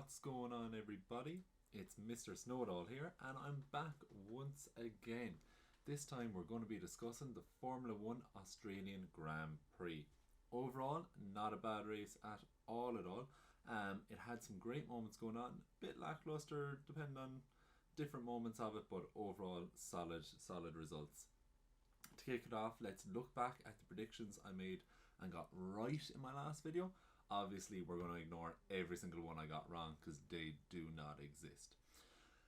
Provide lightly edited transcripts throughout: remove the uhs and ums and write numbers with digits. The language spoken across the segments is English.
What's going on, everybody? It's Mr. Snowdall here, and I'm back once again. This time we're going to be discussing the Formula 1 Australian Grand Prix. Overall, not a bad race at all at all. It had some great moments going on, a bit lackluster depending on different moments of it, but overall solid results. To kick it off, let's look back at the predictions I made and got right in my last video. Obviously, we're going to ignore every single one I got wrong because they do not exist.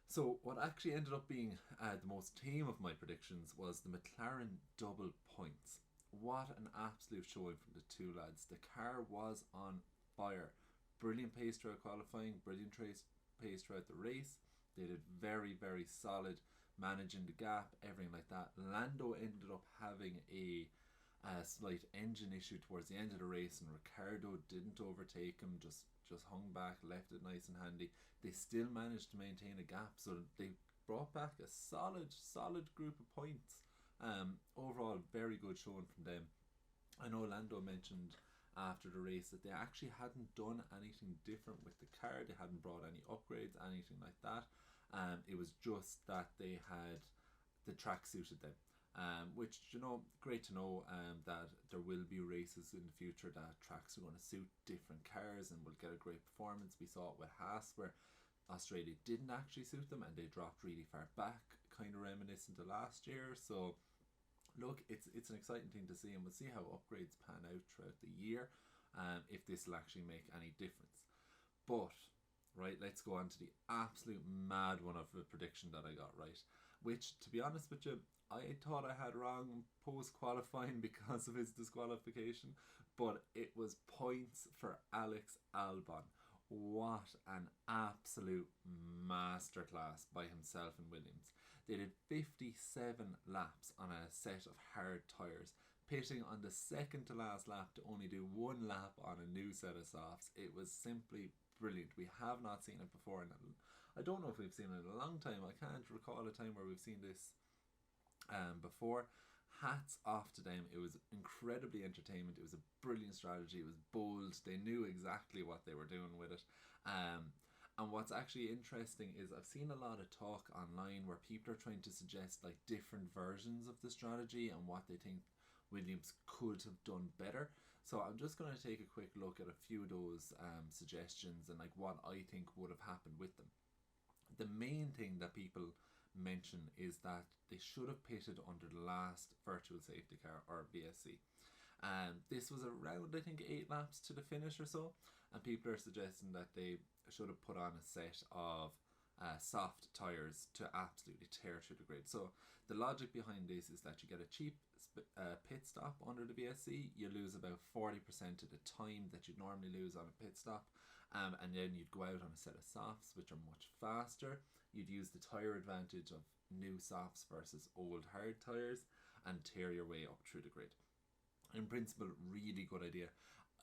So what actually ended up being the most tame of my predictions was the McLaren double points. What an absolute showing from the two lads. The car was on fire. Brilliant pace throughout qualifying, brilliant pace throughout the race. They did very solid, managing the gap, everything like that. Lando ended up having a slight engine issue towards the end of the race, and Ricciardo didn't overtake him, just hung back, left it nice and handy. They still managed to maintain a gap, so they brought back a solid group of points. Overall, very good showing from them. I know Lando mentioned after the race that they actually hadn't done anything different with the car. They hadn't brought any upgrades, anything like that. It was just that they had the track suited them. Which, great to know that there will be races in the future that tracks are going to suit different cars and will get a great performance. We saw it with Haas, where Australia didn't actually suit them and they dropped really far back, kind of reminiscent of last year. So look, it's an exciting thing to see, and we'll see how upgrades pan out throughout the year, if this will actually make any difference. But right, let's go on to the absolute mad one of the prediction that I got right, which, to be honest with you, I thought I had wrong post-qualifying because of his disqualification, but it was points for Alex Albon. What an absolute masterclass by himself and Williams. They did 57 laps on a set of hard tyres, pitting on the second to last lap to only do one lap on a new set of softs. It was simply brilliant. We have not seen it before, and I don't know if we've seen it in a long time. I can't recall a time where we've seen this before. Hats off to them. It was incredibly entertainment. It was a brilliant strategy. It was bold. They knew exactly what they were doing with it. And what's actually interesting is I've seen a lot of talk online where people are trying to suggest like different versions of the strategy and what they think Williams could have done better. So I'm just going to take a quick look at a few of those suggestions and like what I think would have happened with them. The main thing that people mention is that they should have pitted under the last virtual safety car, or VSC. This was around, I think, 8 laps to the finish or so, and people are suggesting that they should have put on a set of soft tyres to absolutely tear through the grid. So the logic behind this is that you get a cheap pit stop under the VSC. You lose about 40% of the time that you'd normally lose on a pit stop, and then you'd go out on a set of softs which are much faster. You'd use the tyre advantage of new softs versus old hard tyres and tear your way up through the grid. In principle, really good idea.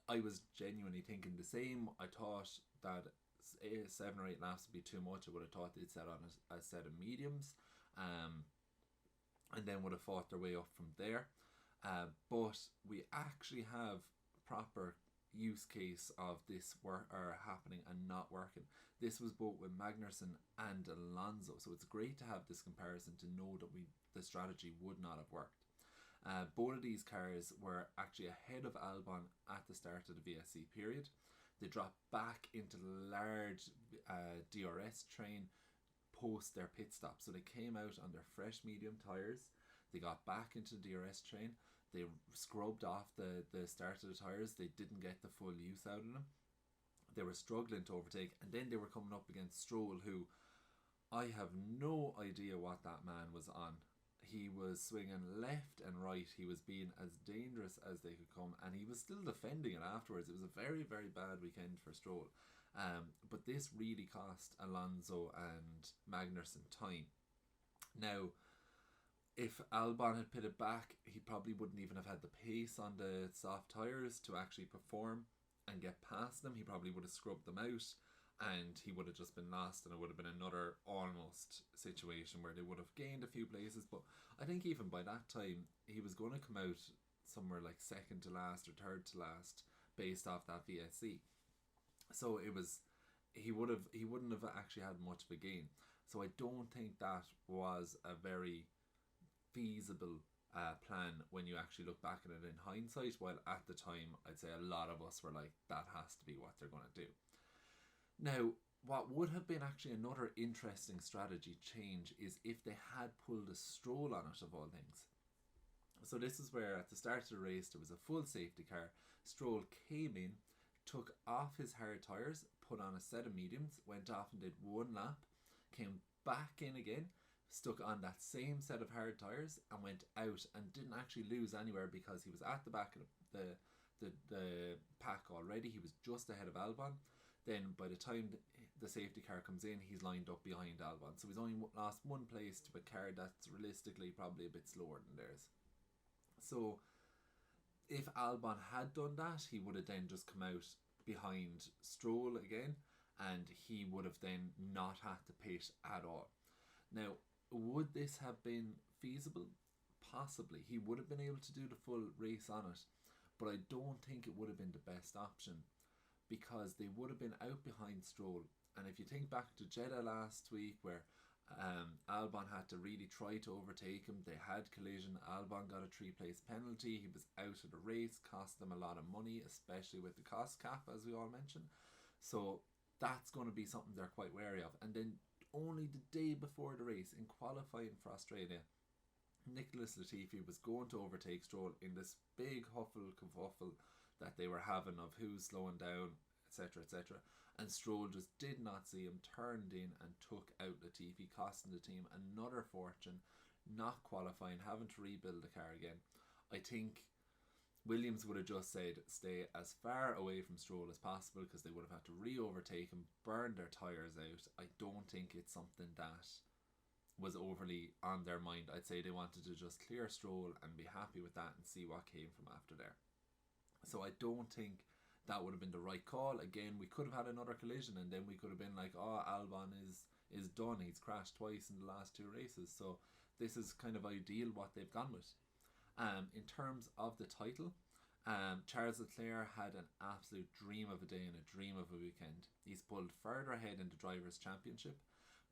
I was genuinely thinking the same. I thought that 7 or 8 laps would be too much. I would have thought they'd set on a set of mediums, and then would have fought their way up from there. But we actually have proper use case of this happening and not working. This was both with Magnussen and Alonso, so it's great to have this comparison to know that the strategy would not have worked. Both of these cars were actually ahead of Albon at the start of the VSC period. They dropped back into the large DRS train post their pit stop. So they came out on their fresh medium tyres. They got back into the DRS train. They scrubbed off the start of the tyres. They didn't get the full use out of them. They were struggling to overtake. And then they were coming up against Stroll, who I have no idea what that man was on. He was swinging left and right. He was being as dangerous as they could come, and he was still defending it afterwards. It was a very bad weekend for Stroll. But this really cost Alonso and Magnussen time. Now, if Albon had pitted back, he probably wouldn't even have had the pace on the soft tyres to actually perform and get past them. He probably would have scrubbed them out, and he would have just been lost, and it would have been another almost situation where they would have gained a few places. But I think even by that time, he was going to come out somewhere like second to last or third to last based off that VSC. So it was he wouldn't have actually had much of a gain. So I don't think that was a very feasible plan when you actually look back at it in hindsight. While at the time, I'd say a lot of us were like, that has to be what they're going to do. Now, what would have been actually another interesting strategy change is if they had pulled a Stroll on it, of all things. So this is where at the start of the race there was a full safety car. Stroll came in, took off his hard tyres, put on a set of mediums, went off and did one lap, came back in again, stuck on that same set of hard tyres and went out and didn't actually lose anywhere because he was at the back of the pack already. He was just ahead of Albon. Then by the time the safety car comes in, he's lined up behind Albon. So he's only lost one place to a car that's realistically probably a bit slower than theirs. So if Albon had done that, he would have then just come out behind Stroll again, and he would have then not had to pit at all. Now, would this have been feasible? Possibly. He would have been able to do the full race on it, but I don't think it would have been the best option, because they would have been out behind Stroll. And if you think back to Jeddah last week, where Albon had to really try to overtake him, they had collision, Albon got a 3-place penalty, he was out of the race, cost them a lot of money, especially with the cost cap, as we all mentioned. So that's going to be something they're quite wary of. And then only the day before the race, in qualifying for Australia, Nicholas Latifi was going to overtake Stroll in this big huffle-kerfuffle that they were having of who's slowing down, etc, etc. And Stroll just did not see him, turned in and took out Latifi, costing the team another fortune, not qualifying, having to rebuild the car again. I think Williams would have just said stay as far away from Stroll as possible, because they would have had to re-overtake him, burn their tyres out. I don't think it's something that was overly on their mind. I'd say they wanted to just clear Stroll and be happy with that and see what came from after there. So I don't think that would have been the right call. Again, we could have had another collision and then we could have been like, oh, Albon is done. He's crashed twice in the last 2 races. So this is kind of ideal what they've gone with. In terms of the title, Charles Leclerc had an absolute dream of a day and a dream of a weekend. He's pulled further ahead in the Drivers' Championship.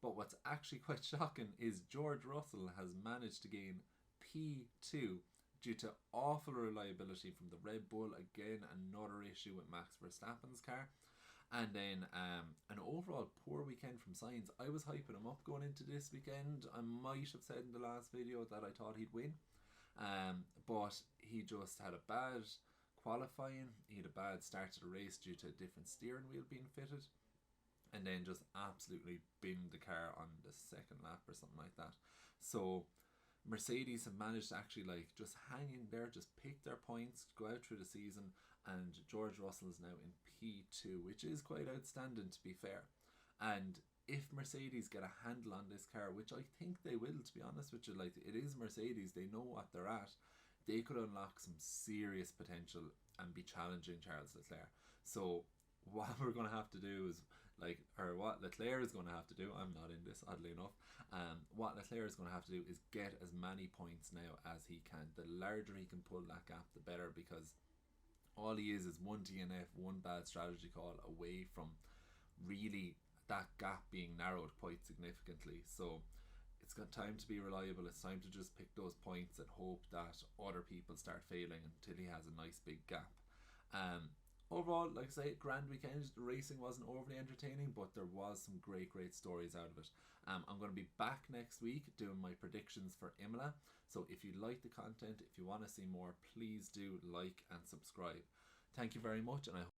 But what's actually quite shocking is George Russell has managed to gain P2 due to awful reliability from the Red Bull. Again, another issue with Max Verstappen's car. And then an overall poor weekend from Sainz. I was hyping him up going into this weekend. I might have said in the last video that I thought he'd win. But he just had a bad qualifying. He had a bad start to the race due to a different steering wheel being fitted. And then just absolutely binned the car on the second lap or something like that. So Mercedes have managed to actually like just hang in there, just pick their points, go out through the season, and George Russell is now in P2, which is quite outstanding, to be fair. And if Mercedes get a handle on this car, which I think they will, to be honest with you, like it is Mercedes, they know what they're at, they could unlock some serious potential and be challenging Charles Leclerc. So what we're going to have to do is what Leclerc is going to have to do, I'm not in this, oddly enough, what Leclerc is going to have to do is get as many points now as he can. The larger he can pull that gap, the better, because all he is one DNF, one bad strategy call away from really that gap being narrowed quite significantly. So it's got time to be reliable. It's time to just pick those points and hope that other people start failing until he has a nice big gap. Overall, like I say, grand weekend. The racing wasn't overly entertaining, but there was some great stories out of it. I'm going to be back next week doing my predictions for Imola. So if you like the content, if you want to see more, please do like and subscribe. Thank you very much, and I hope